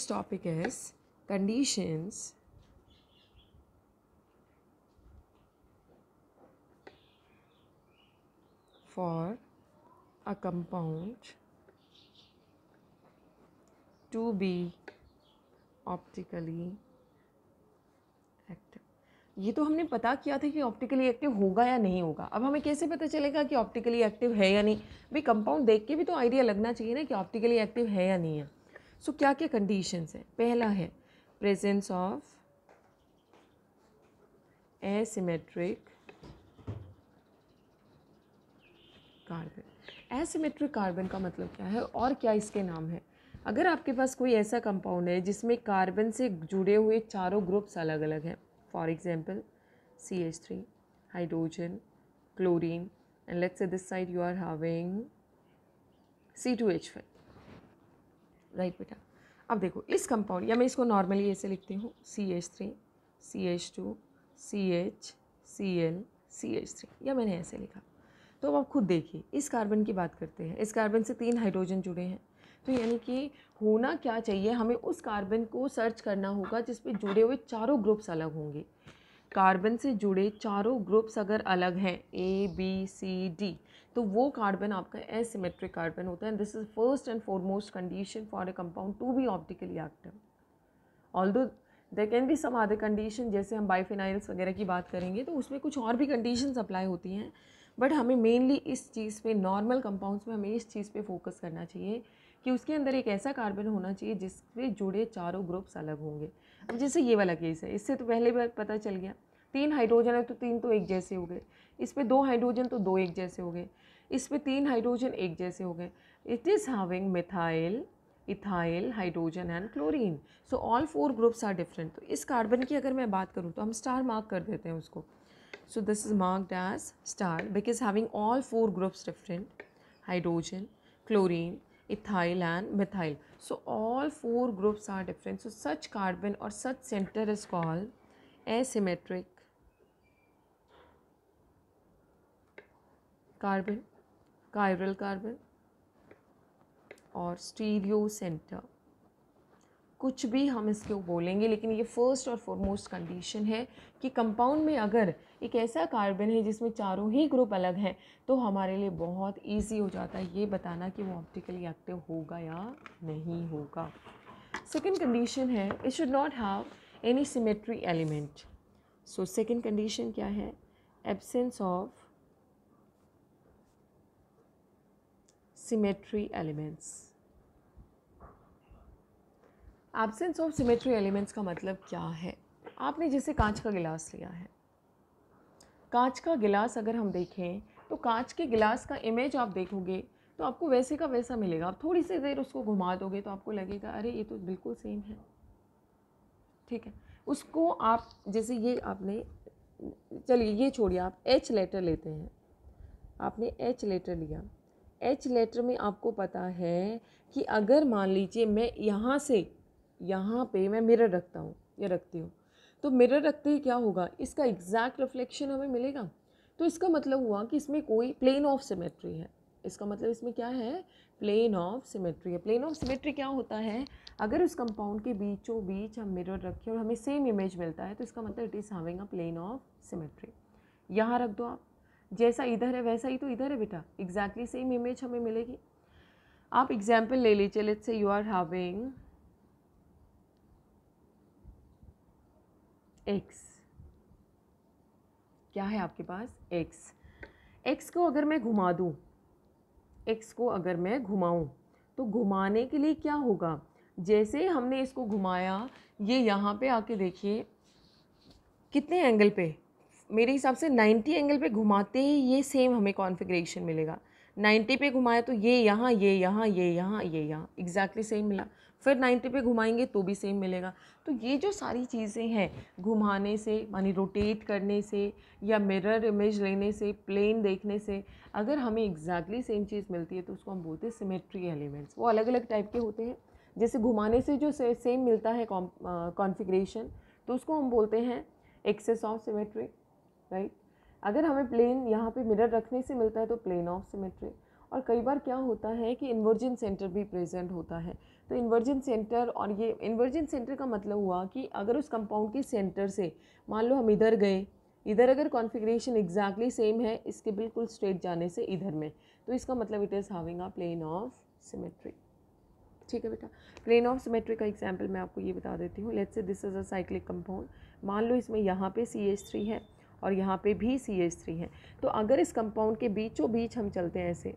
This topic is conditions for a compound to be optically active. ये तो हमने पता किया था कि ऑप्टिकली एक्टिव होगा या नहीं होगा. अब हमें कैसे पता चलेगा कि ऑप्टिकली एक्टिव है या नहीं? भाई कंपाउंड देख के भी तो आइडिया लगना चाहिए ना कि ऑप्टिकली एक्टिव है या नहीं है. सो क्या क्या कंडीशंस हैं? पहला है presence of asymmetric carbon. Asymmetric carbon का मतलब क्या है और क्या इसके नाम है? अगर आपके पास कोई ऐसा कंपाउंड है जिसमें कार्बन से जुड़े हुए चारों ग्रुप्स अलग अलग हैं, for example CH3, hydrogen, chlorine, and let's say this side you are having C2H5, right बेटा. अब देखो इस कंपाउंड, या मैं इसको नॉर्मली ऐसे लिखती हूँ CH3, CH2, CH, Cl, CH3, या मैंने ऐसे लिखा. तो अब आप खुद देखिए, इस कार्बन की बात करते हैं. इस कार्बन से 3 हाइड्रोजन जुड़े हैं, तो यानी कि होना क्या चाहिए, हमें उस कार्बन को सर्च करना होगा जिस पे जुड़े हुए चारों ग्रुप्स अलग होंगे. कार्बन से जुड़े चारों ग्रुप्स अगर अलग हैं ABCD, तो वो कार्बन आपका एसिमेट्रिक कार्बन होता है. This is first and foremost condition for a compound to be optically active. Although there can be some other condition, जैसे हम बाइफिनाइल्स वगैरह की बात करेंगे तो उसमें कुछ और भी कंडीशंस अप्लाई होती हैं, बट हमें मेनली इस चीज़ पे, नॉर्मल कंपाउंड्स में हमें इस चीज़ पे फोकस करना चाहिए कि उसके अंदर एक ऐसा कार्बन होना चाहिए जिससे जुड़े चारों ग्रुप्स अलग होंगे. अब जैसे ये वाला केस है, इससे तो पहले बार पता चल गया 3 हाइड्रोजन है तो 3 तो एक जैसे हो गए, इस पे 2 हाइड्रोजन तो 2 एक जैसे हो गए, इस पे 3 हाइड्रोजन एक जैसे हो गए. It is having methyl, ethyl, hydrogen and chlorine. So all 4 groups are different. तो इस कार्बन की अगर मैं बात करूँ तो हम स्टार मार्क कर देते हैं उसको. So this is marked as star because having all 4 groups different: hydrogen, chlorine, ethyl and methyl. So all 4 groups are different. So such carbon or such center is called asymmetric carbon, chiral carbon और stereo centre. कुछ भी हम इसको बोलेंगे, लेकिन ये first और foremost condition है कि कंपाउंड में अगर एक ऐसा कार्बन है जिसमें चारों ही ग्रुप अलग हैं तो हमारे लिए बहुत इजी हो जाता है ये बताना कि वो ऑप्टिकली एक्टिव होगा या नहीं होगा. सेकेंड कंडीशन है it should not have any symmetry element. So second condition क्या है? Absence of symmetry elements. Absence of symmetry elements का मतलब क्या है? आपने जैसे कांच का गिलास लिया है, कांच का गिलास अगर हम देखें तो कांच के गिलास का इमेज आप देखोगे तो आपको वैसे का वैसा मिलेगा. आप थोड़ी सी देर उसको घुमा दोगे तो आपको लगेगा अरे ये तो बिल्कुल सेम है. ठीक है, उसको आप जैसे ये आपने, चलिए ये छोड़िए, आप H लेटर लेते हैं. आपने H लेटर लिया, H लेटर में आपको पता है कि अगर मान लीजिए मैं यहाँ से यहाँ पे मैं मिरर रखता हूँ या रखती हूँ, तो मिरर रखते ही क्या होगा, इसका एग्जैक्ट रिफ्लेक्शन हमें मिलेगा. तो इसका मतलब हुआ कि इसमें कोई प्लेन ऑफ सिमेट्री है. इसका मतलब इसमें क्या है? प्लेन ऑफ सिमेट्री है. प्लेन ऑफ सिमेट्री क्या होता है? अगर उस कंपाउंड के बीचों बीच हम मिरर रखें और हमें सेम इमेज मिलता है तो इसका मतलब it is having a plane of symmetry. यहाँ रख दो आप, जैसा इधर है वैसा ही तो इधर है बेटा, एग्जैक्टली सेम इमेज हमें मिलेगी. आप एग्जाम्पल ले लीजिए, let's say you are having x. क्या है आपके पास? x को अगर मैं घुमा दूँ, x को अगर मैं घुमाऊँ तो घुमाने के लिए क्या होगा? जैसे हमने इसको घुमाया, ये यहाँ पे आके देखिए कितने एंगल पे, मेरे हिसाब से 90 एंगल पे घुमाते ही ये सेम हमें कॉन्फ़िगरेशन मिलेगा. 90 पे घुमाया तो ये यहाँ, ये यहाँ, ये यहाँ, ये यहाँ, एग्जैक्टली सेम मिला. फिर 90 पे घुमाएंगे तो भी सेम मिलेगा. तो ये जो सारी चीज़ें हैं, घुमाने से मानी रोटेट करने से या मिरर इमेज लेने से, प्लेन देखने से, अगर हमें एग्जैक्टली सेम चीज़ मिलती है तो उसको हम बोलते हैं सिमेट्री एलिमेंट्स. वो अलग अलग टाइप के होते हैं. जैसे घुमाने से जो सेम मिलता है कॉन्फ़िगरेशन, तो उसको हम बोलते हैं एक्सेस ऑफ सिमेट्री, राइट. अगर हमें प्लेन यहाँ पे मिरर रखने से मिलता है तो प्लेन ऑफ सिमेट्री. और कई बार क्या होता है कि इन्वर्जन सेंटर भी प्रेजेंट होता है. तो इन्वर्जन सेंटर, और ये इन्वर्जन सेंटर का मतलब हुआ कि अगर उस कंपाउंड के सेंटर से मान लो हम इधर गए, इधर अगर कॉन्फ़िगरेशन एग्जैक्टली सेम है इसके बिल्कुल स्ट्रेट जाने से इधर में, तो इसका मतलब it is having a plane of symmetry. ठीक है बेटा, प्लेन ऑफ सिमेट्री का एग्जांपल मैं आपको ये बता देती हूँ। Let's say this is a cyclic compound, मान लो इसमें यहाँ पे CH3 है और यहाँ पे भी CH3 है, तो अगर इस कंपाउंड के बीचों बीच हम चलते हैं ऐसे,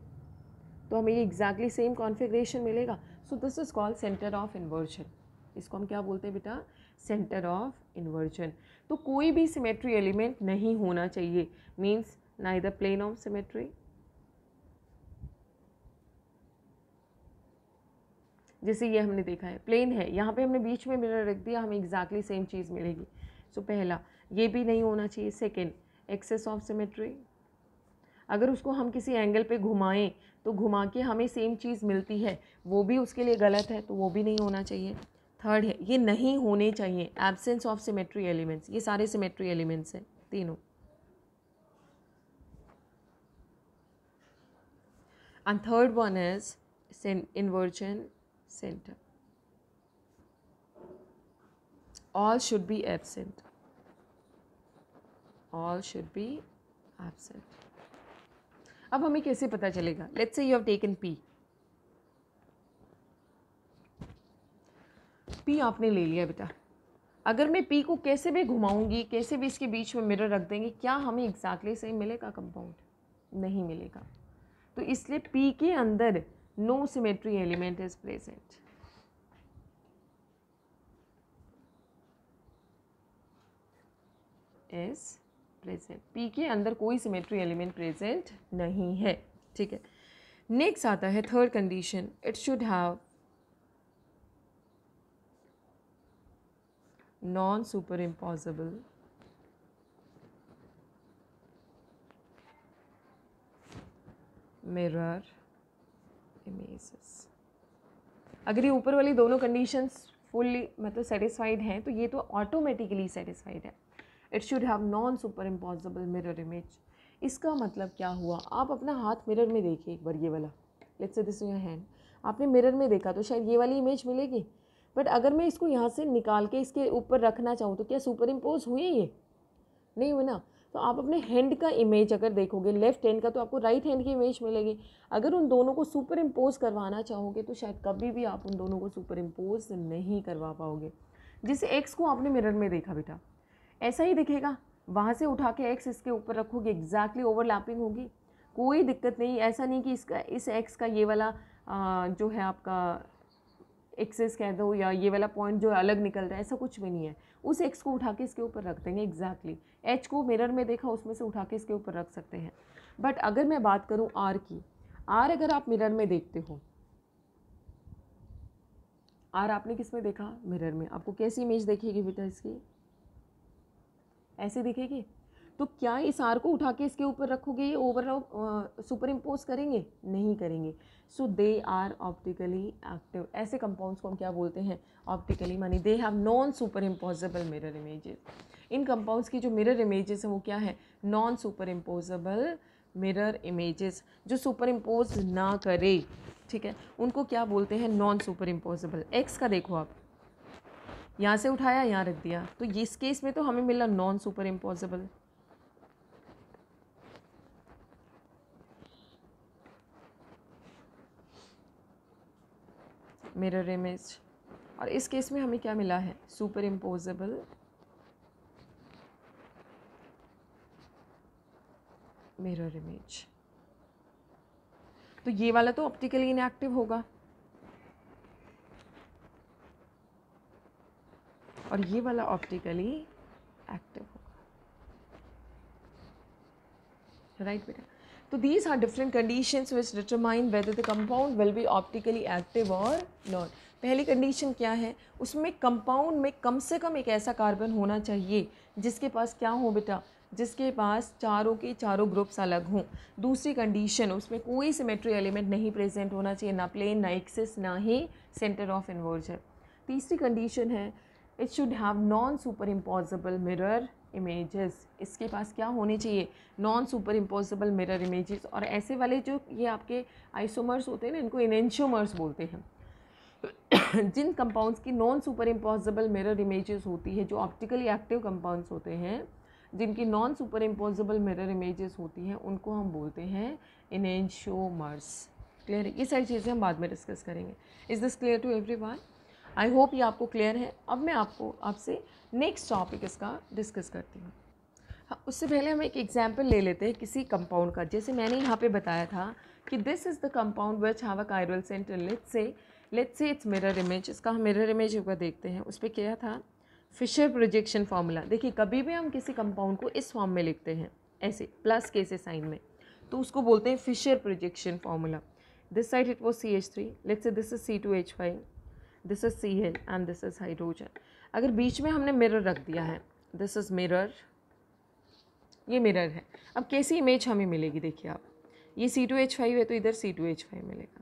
तो हमें ये एग्जैक्टली सेम कॉन्फ़िगरेशन मिलेगा। So this is called centre of inversion. इसको हम क्या बोलते हैं बेटा? Centre of inversion. तो कोई भी सिमेट्री एलिमेंट नहीं होना चाहिए, means neither plane of symmetry, जैसे ये हमने देखा है प्लेन है, यहाँ पे हमने बीच में मिरर रख दिया, हमें एग्जैक्टली सेम चीज़ मिलेगी। सो पहला ये भी नहीं होना चाहिए। सेकेंड, एक्सेस ऑफ सिमेट्री, अगर उसको हम किसी एंगल पे घुमाएं तो घुमा के हमें सेम चीज़ मिलती है, वो भी उसके लिए गलत है, तो वो भी नहीं होना चाहिए। थर्ड है, ये नहीं होने चाहिए एब्सेंस ऑफ सिमेट्री एलिमेंट्स, ये सारे सिमेट्री एलिमेंट्स हैं तीनों। And third one is inversion centre, all should be absent, all should be absent। अब हमें कैसे पता चलेगा? Let's say you have taken P आपने ले लिया बेटा, अगर मैं P को कैसे भी घुमाऊंगी, कैसे भी इसके बीच में मिरर रख देंगे, क्या हमें एग्जैक्टली सेम मिलेगा कंपाउंड? नहीं मिलेगा। तो इसलिए P के अंदर no symmetry element is present. Is present, P के अंदर कोई सिमेट्री एलिमेंट प्रेजेंट नहीं है। ठीक है, नेक्स्ट आता है third condition, it should have non super impossible mirror images. अगर ये ऊपर वाली दोनों कंडीशंस फुल्ली मतलब सेटिस्फाइड हैं तो ये तो ऑटोमेटिकली सेटिस्फाइड है। It should have non super impossible mirror image. इसका मतलब क्या हुआ? आप अपना हाथ मिरर में देखिए एक बार, ये वाला, let's say this your hand, आपने मिरर में देखा तो शायद ये वाली इमेज मिलेगी, बट अगर मैं इसको यहाँ से निकाल के इसके ऊपर रखना चाहूँ तो क्या सुपर इम्पोज हुए? ये नहीं हुए ना। तो आप अपने हैंड का इमेज अगर देखोगे, लेफ्ट हैंड का, तो आपको राइट हैंड की इमेज मिलेगी। अगर उन दोनों को सुपर इम्पोज करवाना चाहोगे तो शायद कभी भी आप उन दोनों को सुपर इम्पोज नहीं करवा पाओगे। जिसे एक्स को आपने मिरर में देखा बेटा, ऐसा ही दिखेगा, वहाँ से उठा के एक्स इसके ऊपर रखोगे, एग्जैक्टली ओवरलैपिंग होगी, कोई दिक्कत नहीं। ऐसा नहीं कि इसका इस एक्स का ये वाला जो है आपका एक्सेस कह दो, या ये वाला पॉइंट जो अलग निकल रहा है, ऐसा कुछ भी नहीं है। उस एक्स को उठा के इसके ऊपर रख देंगे एग्जैक्टली। एच को मिरर में देखा, उसमें से उठा के इसके ऊपर रख सकते हैं। बट अगर मैं बात करूँ आर की, आर अगर आप मिरर में देखते हो, आर आपने किस में देखा? मिरर में। आपको कैसी इमेज देखेगी बेटा इसकी? ऐसे दिखेगी। तो क्या इस आर को उठा के इसके ऊपर रखोगे, ये ओवर सुपर इम्पोज करेंगे? नहीं करेंगे। सो दे आर ऑप्टिकली एक्टिव। ऐसे कंपाउंड्स को हम क्या बोलते हैं? ऑप्टिकली, मानी they have non superimposable mirror images. In compounds की जो मिरर इमेजेस हैं वो क्या है? Non superimposable mirror images, जो सुपर इम्पोज ना करे, ठीक है, उनको क्या बोलते हैं? Non super imposable. एक्स का देखो आप, यहाँ से उठाया, यहाँ रख दिया, तो इस केस में तो हमें मिला non superimposable. Mirror image, और इस केस में हमें क्या मिला है? Super imposable mirror image. तो ये वाला तो ऑप्टिकली इनएक्टिव होगा और ये वाला ऑप्टिकली एक्टिव होगा, राइट बेटा? तो these are different conditions which determine whether the compound will be optically active or not। पहली कंडीशन क्या है? उसमें कंपाउंड में कम से कम एक ऐसा कार्बन होना चाहिए जिसके पास क्या हो बेटा? जिसके पास चारों के चारों ग्रुप्स अलग हों। दूसरी कंडीशन, उसमें कोई सिमेट्री एलिमेंट नहीं प्रेजेंट होना चाहिए, ना प्लेन, ना एक्सिस, ना ही सेंटर ऑफ इन्वर्जन। तीसरी कंडीशन है, it should have non super impossible mirror images. इसके पास क्या होने चाहिए? Non super impossible mirror images. और ऐसे वाले जो ये आपके आइसोमर्स होते हैं ना, इनको इनेंशियोमर्स बोलते हैं। जिन कंपाउंड्स की non super impossible mirror images होती है, जो ऑप्टिकली एक्टिव कंपाउंड्स होते हैं, जिनकी non super impossible mirror images होती हैं, उनको हम बोलते हैं एनेंशियोमर्स। क्लियर है? ये सारी चीज़ें हम बाद में डिस्कस करेंगे। Is this clear to everyone? I hope ये आपको क्लियर है। अब मैं आपसे नेक्स्ट टॉपिक इसका डिस्कस करती हूँ। हाँ, उससे पहले हम एक एग्जाम्पल ले लेते हैं किसी कंपाउंड का। जैसे मैंने यहाँ पे बताया था कि this is the compound which have a chiral centre, let's say it's mirror image. इसका हम मिरर इमेज ऊपर देखते हैं। उस पर क्या था? Fischer projection formula. देखिए, कभी भी हम किसी कंपाउंड को इस फॉर्म में लिखते हैं, ऐसे प्लस के से साइन में, तो उसको बोलते हैं Fischer projection formula. This side it was CH3, let's say this is C2H5, this is Cl and this is hydrogen. अगर बीच में हमने मिरर रख दिया है, दिस इज मिरर, ये मिरर है। अब कैसी इमेज हमें मिलेगी? देखिए आप, ये C2H5 है तो इधर C2H5 मिलेगा,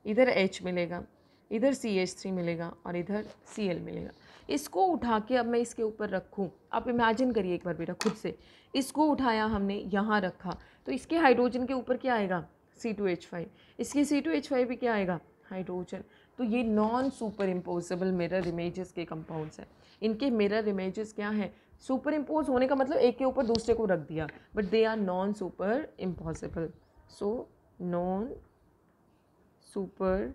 इधर H मिलेगा, इधर CH3 मिलेगा और इधर Cl मिलेगा। इसको उठा के अब मैं इसके ऊपर रखूँ, आप इमेजिन करिए एक बार बेटा खुद से। इसको उठाया हमने, यहाँ रखा, तो इसके हाइड्रोजन के ऊपर क्या आएगा? C2H5। इसके C2H5 भी क्या आएगा? हाइड्रोजन। तो ये non superimposable mirror images के कंपाउंड्स हैं। इनके मिरर इमेजेस क्या हैं? सुपर इम्पोज होने का मतलब एक के ऊपर दूसरे को रख दिया, but they are non super impossible. So non super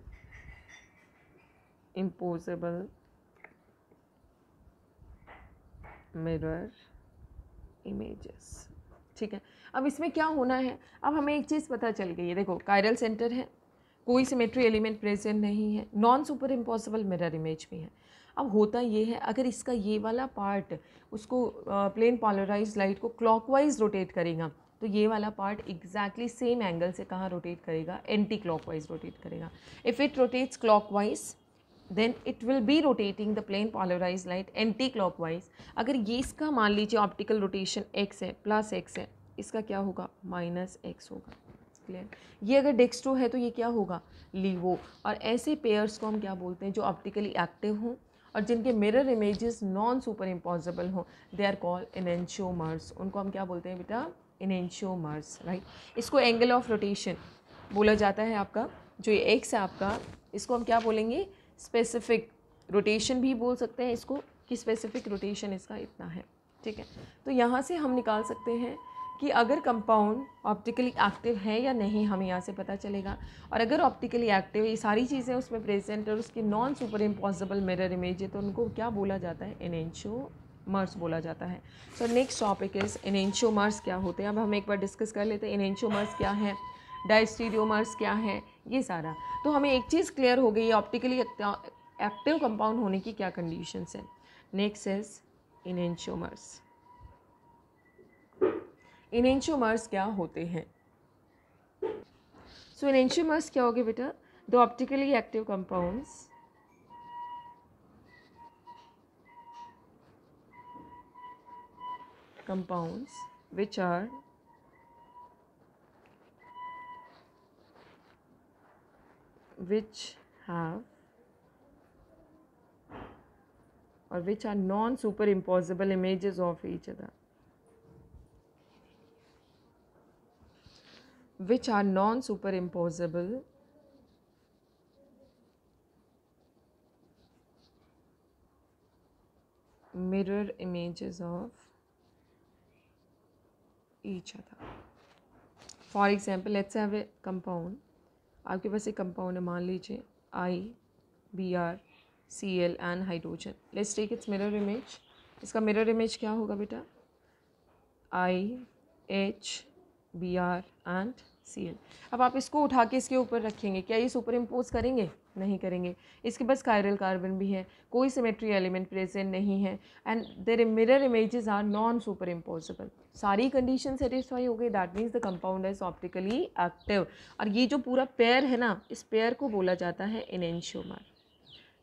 imposable mirror images. ठीक है, अब इसमें क्या होना है? अब हमें एक चीज़ पता चल गई है। देखो, कायरल सेंटर है, कोई सिमेट्री एलिमेंट प्रेजेंट नहीं है, non super impossible mirror image भी है। अब होता ये है, अगर इसका ये वाला पार्ट उसको प्लेन पोलराइज्ड लाइट को क्लॉकवाइज रोटेट करेगा, तो ये वाला पार्ट एग्जैक्टली सेम एंगल से कहाँ रोटेट करेगा? एंटी क्लॉकवाइज रोटेट करेगा। If it rotates clockwise, then it will be rotating the plane polarise light anticlockwise. अगर ये इसका मान लीजिए ऑप्टिकल रोटेशन x है, प्लस x है, इसका क्या होगा? माइनस x होगा। क्लियर? ये अगर डेक्स्ट्रो है तो ये क्या होगा? लीवो। और ऐसे पेयर्स को हम क्या बोलते हैं? जो ऑप्टिकली एक्टिव हों और जिनके mirror images non super impossible हों, दे आर कॉल्ड एनेंशियोमर्स। उनको हम क्या बोलते हैं बेटा? Enantiomers, right. इसको एंगल ऑफ रोटेशन बोला जाता है आपका। जो ये x है आपका, इसको हम क्या बोलेंगे? स्पेसिफिक रोटेशन भी बोल सकते हैं इसको, कि स्पेसिफिक रोटेशन इसका इतना है। ठीक है, तो यहाँ से हम निकाल सकते हैं कि अगर कंपाउंड ऑप्टिकली एक्टिव है या नहीं, हमें यहाँ से पता चलेगा। और अगर ऑप्टिकली एक्टिव, ये सारी चीज़ें उसमें प्रेजेंट और उसकी non super impossible mirror image है, तो उनको क्या बोला जाता है? एनेंशियोमर्स बोला जाता है। So next topic is enantiomers क्या होते हैं। अब हम एक बार डिस्कस कर लेते हैं एनेंशियोमर्स क्या है, डायस्टीरियोमर्स क्या है, ये सारा। तो हमें एक चीज़ क्लियर हो गई, ऑप्टिकली एक्टिव कंपाउंड होने की क्या कंडीशंस हैं। Next is enantiomers. एनेंशियोमर्स क्या होते हैं? सो एनेंशियोमर्स क्या हो गए बेटा? The optically active compounds which are which are non superimposable images of each other, which are non superimposable mirror images of each other. For example, let's have a compound. आपके पास एक compound है, मान लीजिए IBr, Cl and hydrogen. Let's take its mirror image. इसका mirror image क्या होगा बेटा? IHBr and Cl। अब आप इसको उठा के इसके ऊपर रखेंगे, क्या ये सुपर इम्पोज करेंगे? नहीं करेंगे। इसके पास कायरल कार्बन भी है, कोई सिमेट्री एलिमेंट प्रेजेंट नहीं है, and their mirror images are non superimposable. सारी कंडीशन सेटिस्फाई हो गई, that means the compound is optically active. और ये जो पूरा पेयर है ना, इस पेयर को बोला जाता है enantiomer.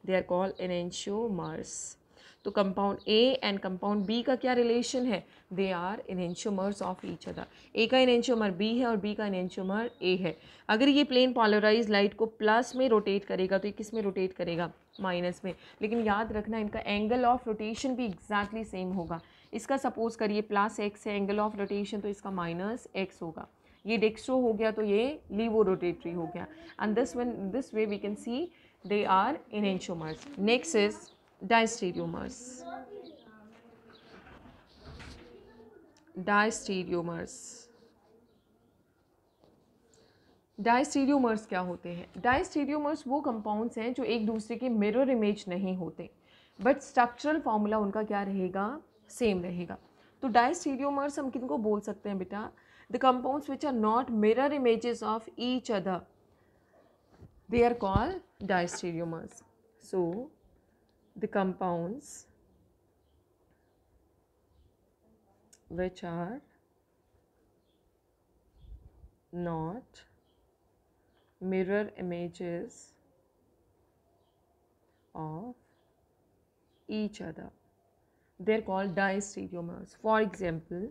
They are called enantiomers. तो compound A and compound B का क्या रिलेशन है? They are enantiomers of each other. A का एनेंशियोमर बी है और बी का एनेंशियोमर ए है। अगर ये प्लेन पोलराइज लाइट को प्लस में रोटेट करेगा तो ये किस में रोटेट करेगा? माइनस में। लेकिन याद रखना, इनका एंगल ऑफ रोटेशन भी एग्जैक्टली सेम होगा। इसका सपोज करिए प्लस एक्स है एंगल ऑफ रोटेशन, तो इसका माइनस एक्स होगा। ये डेक्स्ट्रो हो गया तो ये लीवो रोटेटरी हो गया। And this way we can see they are enantiomers. Next is diastereomers. Diastereomers क्या होते हैं? डायस्टीरियोमर्स वो कंपाउंड्स हैं जो एक दूसरे के मिरर इमेज नहीं होते, बट स्ट्रक्चरल फॉर्मूला उनका क्या रहेगा? सेम रहेगा. तो डायस्टीरियोमर्स हम किनको बोल सकते हैं बेटा? The compounds which are not mirror images of each other, they are called diastereomers. So the compounds which are not mirror images of each other, they're called diastereomers. For example,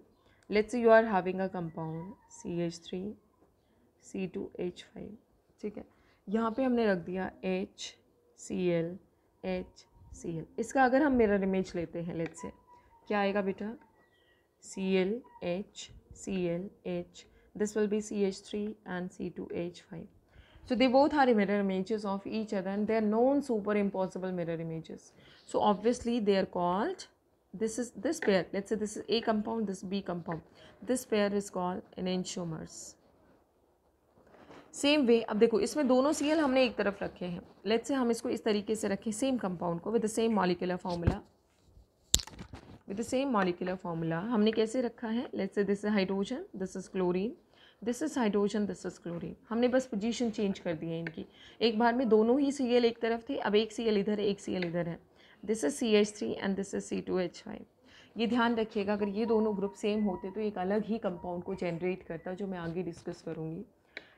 let's say you are having a compound CH3 C2H5. ठीक है, यहाँ पे हमने रख दिया HCl HCl. इसका अगर हम मिरर इमेज लेते हैं, लेट्स से क्या आएगा बेटा? ClH ClH. This will be CH3 and C2H5. So they both are mirror images of each other and they are known superimposable mirror images. So obviously they are called, this pair, let's say this is A compound, this B compound, this pair is called enantiomers. Same way, अब देखो इसमें दोनों Cl हमने एक तरफ रखे हैं. Let's say हम इसको इस तरीके से रखें, सेम कंपाउंड को with the same molecular formula. With the same molecular formula हमने कैसे रखा है? Let's say this is hydrogen, this is chlorine, this is hydrogen, this is chlorine. हमने बस पोजीशन चेंज कर दी है इनकी. एक बार में दोनों ही Cl एक तरफ थे, अब एक Cl इधर है, एक Cl इधर है. This is CH3 and this is C2H5. ये ध्यान रखिएगा, अगर ये दोनों ग्रुप सेम होते तो एक अलग ही कंपाउंड को जनरेट करता, जो मैं आगे डिस्कस करूँगी.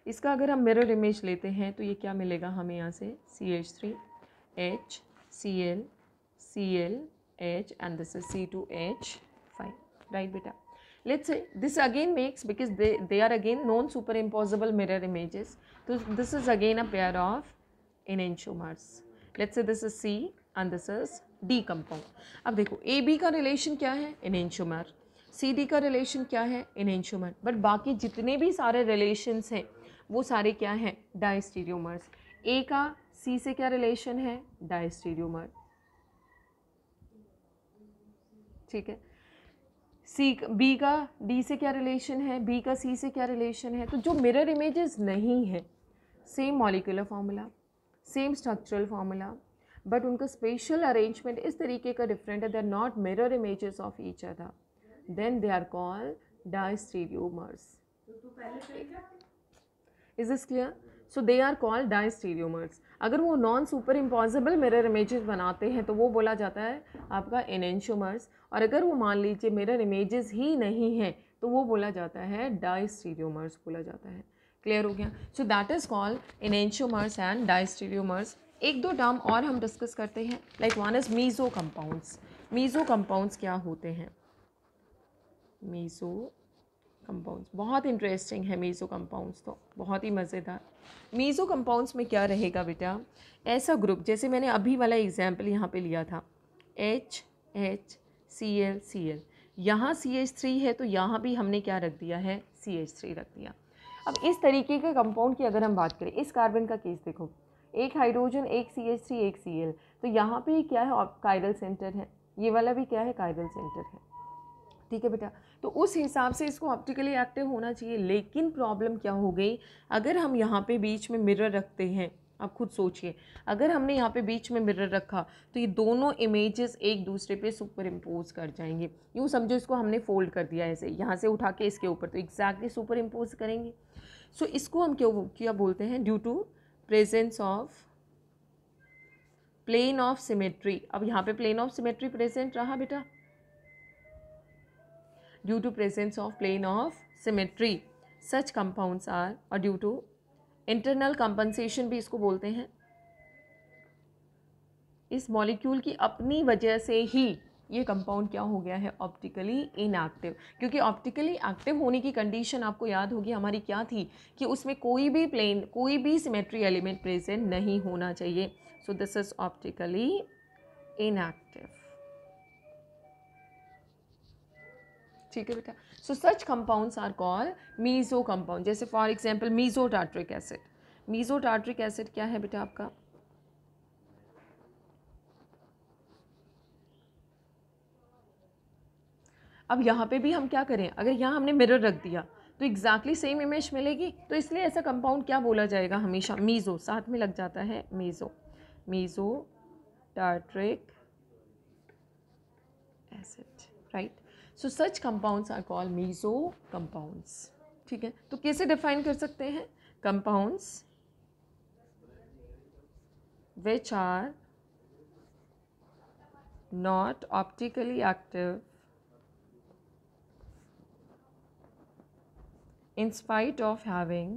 इसका अगर हम मिरर इमेज लेते हैं तो ये क्या मिलेगा हमें यहाँ से? CH3 H Cl Cl H and this is C2H5. right बेटा? Let's say this again makes, because they are again non superimposable mirror images, so this is again a pair of enantiomers. Let's say this is C and this is D compound. अब देखो AB का relation क्या है? enantiomer. CD का relation क्या है? enantiomer. But बाकी जितने भी सारे रिलेशंस हैं वो सारे क्या हैं? डायस्टीरियोमर्स. A का C से क्या रिलेशन है? डायस्टीरियोमर. ठीक है. B का D से क्या रिलेशन है? B का C से क्या रिलेशन है? तो जो मिरर इमेजेस नहीं है, same molecular formula, same structural formula, but उनका स्पेशल अरेंजमेंट इस तरीके का डिफरेंट है, they are not mirror images of each other, then they are called diastereomers. Is this clear? So they are called diastereomers. अगर वो non super impossible mirror images बनाते हैं तो वो बोला जाता है आपका एनेंशियोमर्स, और अगर वो मान लीजिए मिरर इमेजेस ही नहीं है तो वो बोला जाता है डायस्टीरियोमर्स बोला जाता है. क्लियर हो गया? So that is called enantiomers and diastereomers. एक दो टर्म और हम डिस्कस करते हैं, like one is meso compounds. Meso compounds क्या होते हैं? मीजो कंपाउंड्स बहुत इंटरेस्टिंग है. मीजो कंपाउंड्स तो बहुत ही मज़ेदार. मीजो कंपाउंड्स में क्या रहेगा बेटा? ऐसा ग्रुप जैसे मैंने अभी वाला एग्जाम्पल यहाँ पे लिया था, H H Cl Cl. यहाँ CH3 है तो यहाँ भी हमने क्या रख दिया है? CH3 रख दिया. अब इस तरीके के कंपाउंड की अगर हम बात करें, इस कार्बन का केस देखो, एक हाइड्रोजन, एक CH3, एक Cl, तो यहाँ पे क्या है? कायरल सेंटर है. ये वाला भी क्या है? कायरल सेंटर है. ठीक है बेटा? तो उस हिसाब से इसको ऑप्टिकली एक्टिव होना चाहिए. लेकिन प्रॉब्लम क्या हो गई? अगर हम यहाँ पे बीच में मिरर रखते हैं, आप खुद सोचिए, अगर हमने यहाँ पे बीच में मिरर रखा तो ये दोनों इमेजेस एक दूसरे पे सुपर इम्पोज कर जाएंगे. यूँ समझो इसको हमने फोल्ड कर दिया ऐसे, यहाँ से उठा के इसके ऊपर, तो एग्जैक्टली सुपर इम्पोज करेंगे. सो इसको हम क्या बोलते हैं? Due to presence of plane of symmetry. अब यहाँ पे प्लेन ऑफ सिमेट्री प्रेजेंट रहा बेटा, due to presence of plane of symmetry such compounds are, or due to internal compensation भी इसको बोलते हैं. इस मॉलिक्यूल की अपनी वजह से ही ये कंपाउंड क्या हो गया है? Optically inactive. क्योंकि ऑप्टिकली एक्टिव होने की कंडीशन आपको याद होगी हमारी क्या थी? कि उसमें कोई भी प्लेन, कोई भी सिमेट्री एलिमेंट प्रेजेंट नहीं होना चाहिए. So this is optically inactive. ठीक है बेटा? So such compounds are called meso compound. जैसे for example meso tartaric acid. Meso tartaric acid क्या है बेटा आपका? अब यहाँ पे भी हम क्या करें, अगर यहाँ हमने मिरर रख दिया तो एग्जैक्टली सेम इमेज मिलेगी, तो इसलिए ऐसा कंपाउंड क्या बोला जाएगा हमेशा, मीज़ो, साथ में लग जाता है meso, meso tartaric acid, right. So such compounds are called meso compounds, ठीक है। तो कैसे डिफाइन कर सकते हैं, compounds which are not optically active in spite of having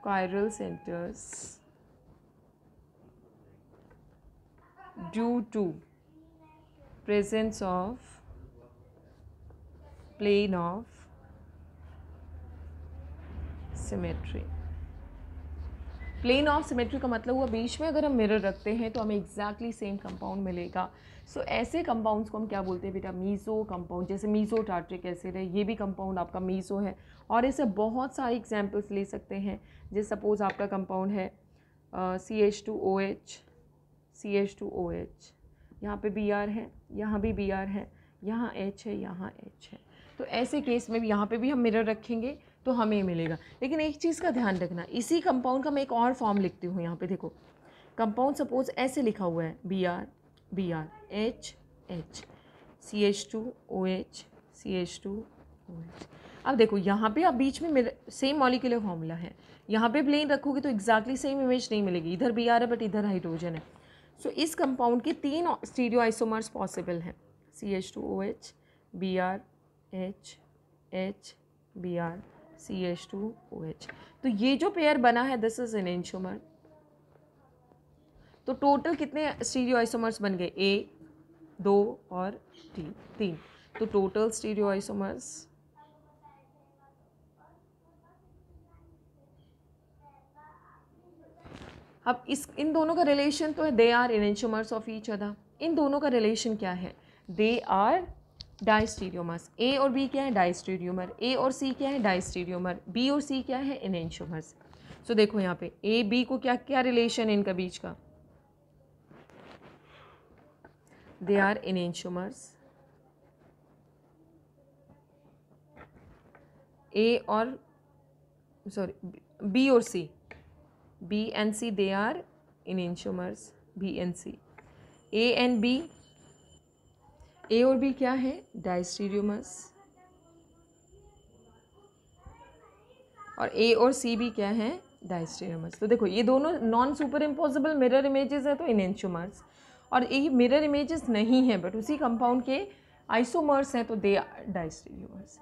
chiral centers due to presence of plane of symmetry. Plane of symmetry का मतलब हुआ बीच में अगर हम मिरर रखते हैं तो हमें एग्जैक्टली सेम कंपाउंड मिलेगा। सो ऐसे कंपाउंड्स को हम क्या बोलते हैं बेटा, मीज़ो कंपाउंड। जैसे मीज़ो टार्ट्रिक एसिड है, ये भी कंपाउंड आपका मीज़ो है। और ऐसे बहुत सारे एग्जांपल्स ले सकते हैं। जैसे सपोज आपका कंपाउंड है CH2OH, CH2OH, यहाँ पे Br है, यहाँ भी Br है, यहाँ H है, यहाँ H है। तो ऐसे केस में भी यहाँ पे भी हम मिरर रखेंगे तो हमें मिलेगा। लेकिन एक चीज़ का ध्यान रखना, इसी कंपाउंड का मैं एक और फॉर्म लिखती हूँ। यहाँ पे देखो, कंपाउंड सपोज ऐसे लिखा हुआ है Br H H, CH2OH, CH2OH। अब देखो यहाँ पे आप बीच में सेम मॉलिक्यूलर फॉर्मूला है, यहाँ पे प्लेन रखोगे तो एग्जैक्टली सेम इमेज नहीं मिलेगी। इधर Br है बट इधर हाइड्रोजन है। सो इस कंपाउंड के 3 स्टीरियो आइसोमर्स पॉसिबल हैं, CH2OH, Br H H, Br CH2OH। तो ये जो पेयर बना है दिस इज एनेंटियोमर। तो टोटल कितने स्टीरियो आइसोमर्स बन गए, A, 2 और 3। तो टोटल स्टीरियो आइसोमर्स अब इन दोनों का रिलेशन तो है, they are enantiomers of each other. इन दोनों का रिलेशन क्या है, दे आर डाइस्टीरियोमर्स। A और B क्या है, डाइस्टीरियोमर। A और C क्या है, डाइस्टीरियोमर। B और C क्या है, एनेंटियोमर्स। सो देखो यहाँ पे A B को क्या क्या रिलेशन है इनका बीच का, दे आर एनेंटियोमर्स। A और B और C, B and C they are enantiomers, B and C। A and B, A और B क्या है, डाइस्टीरियोमर्स। और A और C भी क्या है, डाइस्टीरियोमर्स। तो देखो ये दोनों non super imposable mirror images है तो एनेंटियोमर्स, और ये मिरर इमेजेस नहीं है बट उसी कंपाउंड के आइसोमर्स हैं तो दे आर डाइस्टीरियोमर्स।